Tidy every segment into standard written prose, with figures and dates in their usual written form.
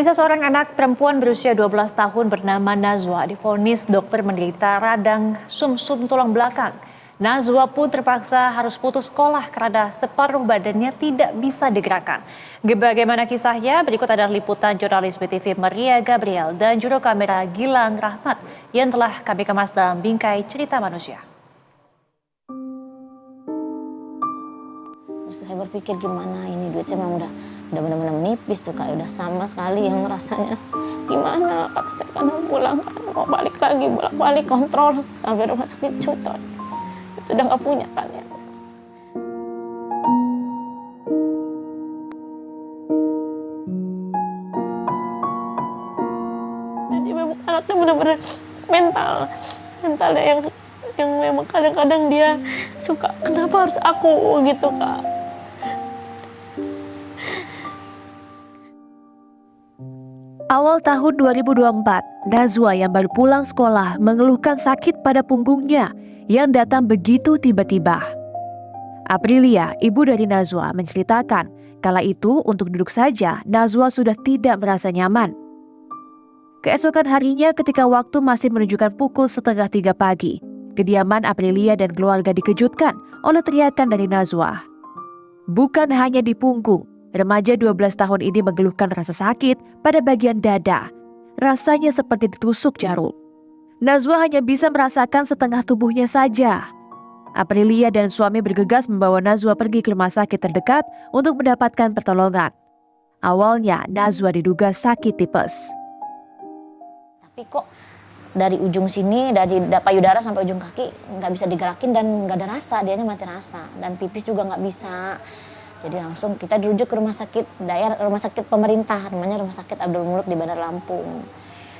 Pemirsa, seorang anak perempuan berusia 12 tahun bernama Nazwa divonis dokter menderita radang sumsum tulang belakang. Nazwa pun terpaksa harus putus sekolah karena separuh badannya tidak bisa digerakkan. Bagaimana kisahnya? Berikut adalah liputan jurnalis BTV Maria Gabriel dan juru kamera Gilang Rahmat yang telah kami kemas dalam bingkai cerita manusia. Terus saya berpikir gimana ini duit saya memang udah benar-benar menipis tuh Kak, udah sama sekali yang rasanya gimana, kata saya kan mau pulang kan, mau balik lagi bolak-balik kontrol sampai rumah sakit Cutot itu udah nggak punya kan ya. Jadi memang anaknya benar-benar mentalnya yang memang kadang-kadang dia suka kenapa harus aku gitu Kak. Awal tahun 2024, Nazwa yang baru pulang sekolah mengeluhkan sakit pada punggungnya yang datang begitu tiba-tiba. Aprilia, ibu dari Nazwa, menceritakan kala itu untuk duduk saja Nazwa sudah tidak merasa nyaman. Keesokan harinya ketika waktu masih menunjukkan pukul 2:30 pagi, kediaman Aprilia dan keluarga dikejutkan oleh teriakan dari Nazwa. Bukan hanya di punggung, remaja 12 tahun ini mengeluhkan rasa sakit pada bagian dada. Rasanya seperti ditusuk jarum. Nazwa hanya bisa merasakan setengah tubuhnya saja. Aprilia dan suami bergegas membawa Nazwa pergi ke rumah sakit terdekat untuk mendapatkan pertolongan. Awalnya Nazwa diduga sakit tipes. Tapi kok dari ujung sini, dari payudara sampai ujung kaki nggak bisa digerakin dan nggak ada rasa, dianya mati rasa. Dan pipis juga nggak bisa. Jadi langsung kita dirujuk ke rumah sakit pemerintah, namanya Rumah Sakit Abdul Muluk di Bandar Lampung.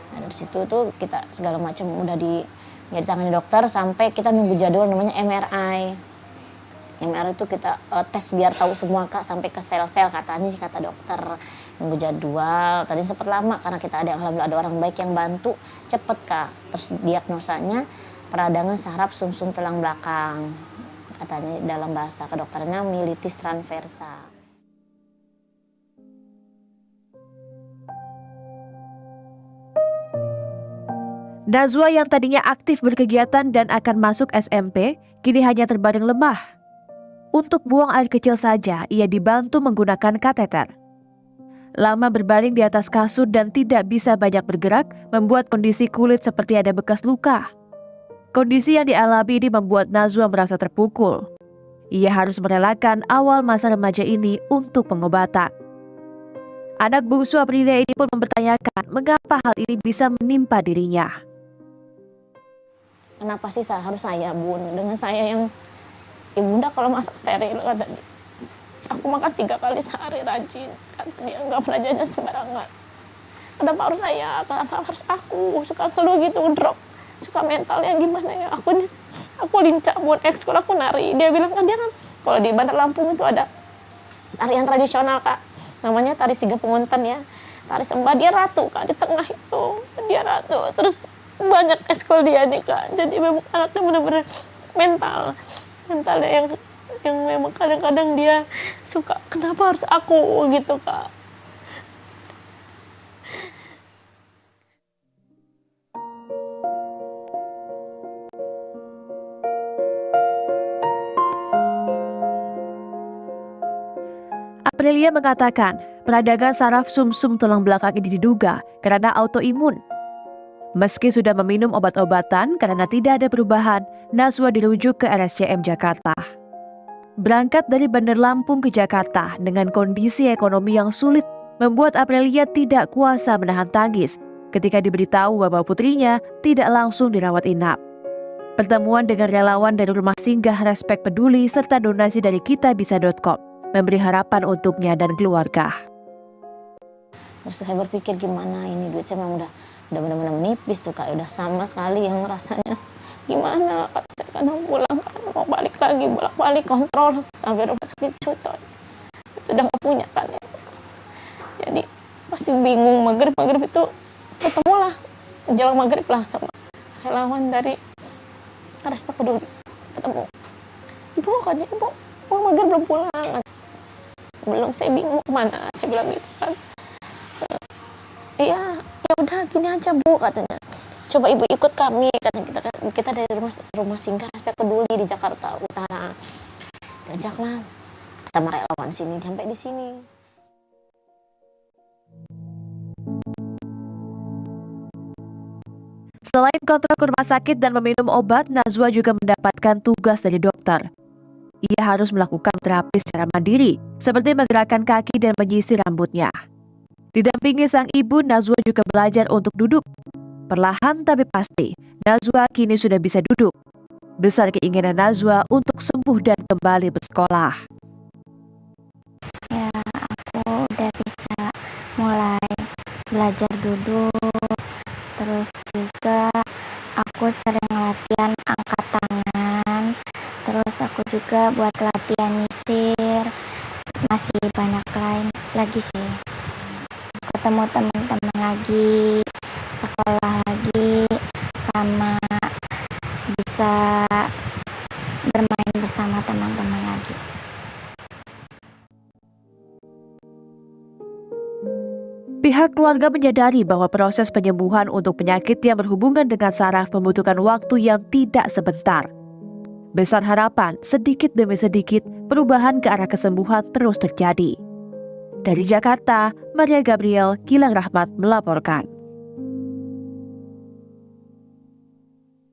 Nah dari situ tuh kita segala macam udah ditangani dokter sampai kita nunggu jadwal namanya MRI. MRI itu kita tes biar tahu semua Kak, sampai ke sel-sel katanya sih kata dokter. Nunggu jadwal, tadi sempat lama karena kita alhamdulillah ada orang baik yang bantu, cepet Kak. Terus diagnosanya peradangan saraf sumsum tulang belakang. Katanya dalam bahasa kedokterannya mielitis transversa. Nazwa yang tadinya aktif berkegiatan dan akan masuk SMP, kini hanya terbaring lemah. Untuk buang air kecil saja, ia dibantu menggunakan kateter. Lama berbaring di atas kasur dan tidak bisa banyak bergerak, membuat kondisi kulit seperti ada bekas luka. Kondisi yang dialami ini membuat Nazwa merasa terpukul. Ia harus merelakan awal masa remaja ini untuk pengobatan. Anak bungsu Aprilia ini pun mempertanyakan mengapa hal ini bisa menimpa dirinya. Kenapa sih harus saya Bun? Dengan saya yang ibunda kalau masak steril kata dia. Aku makan 3 kali sehari rajin. Kata dia nggak pernah jajan sembarangan. Kenapa harus saya? Kenapa harus aku? Suka keluh gitu, drop. Suka mentalnya gimana ya, aku lincah buat ekskul, aku nari. Dia bilang kan dia kan kalau di Bandar Lampung itu ada tarian tradisional Kak, namanya tari Siga Pengunten ya, tari sembah, dia ratu Kak, di tengah itu dia ratu. Terus banyak ekskul dia nih Kak, jadi memang anaknya benar-benar mentalnya yang memang kadang-kadang dia suka kenapa harus aku gitu Kak. Aprilia mengatakan peradangan saraf sumsum tulang belakang ini diduga karena autoimun. Meski sudah meminum obat-obatan karena tidak ada perubahan, Nazwa dirujuk ke RSCM Jakarta. Berangkat dari Bandar Lampung ke Jakarta dengan kondisi ekonomi yang sulit membuat Aprilia tidak kuasa menahan tangis ketika diberitahu bahwa putrinya tidak langsung dirawat inap. Pertemuan dengan relawan dari Rumah Singgah Respek Peduli serta donasi dari kitabisa.com memberi harapan untuknya dan keluarga. Terus saya berpikir gimana ini duit saya memang udah benar-benar menipis tuh Kak, udah sama sekali yang rasanya gimana, kata saya kan mau pulang kan, mau balik lagi bolak-balik kontrol sampai rumah sakit Cutot itu udah nggak punya kan ya. Jadi masih bingung, maghrib itu ketemulah menjelang maghrib lah sama relawan dari Respek Peduli, ketemu ibu katanya ibu maghrib belum pulang. Belum, saya bingung kemana, saya bilang gitu kan. aja Bu katanya. Coba Ibu ikut kami, katanya kita dari rumah singgah Aspek Peduli di Jakarta Utara. Diajaklah sama relawan sini sampai di sini. Selain kontrak ke rumah sakit dan meminum obat, Nazwa juga mendapatkan tugas dari dokter. Ia harus melakukan terapi secara mandiri, seperti menggerakkan kaki dan menyisir rambutnya. Didampingi sang ibu, Nazwa juga belajar untuk duduk. Perlahan tapi pasti, Nazwa kini sudah bisa duduk. Besar keinginan Nazwa untuk sembuh dan kembali bersekolah. Ya, aku udah bisa mulai belajar duduk. Terus juga aku sering latihan angkat tangan. Terus aku juga buat latihan nyisir. Masih banyak lain lagi sih. Ketemu teman-teman lagi, sekolah lagi, sama bisa bermain bersama teman-teman lagi. Pihak keluarga menyadari bahwa proses penyembuhan untuk penyakit yang berhubungan dengan saraf membutuhkan waktu yang tidak sebentar. Besar harapan, sedikit demi sedikit, perubahan ke arah kesembuhan terus terjadi. Dari Jakarta, Maria Gabriel, Gilang Rahmat melaporkan.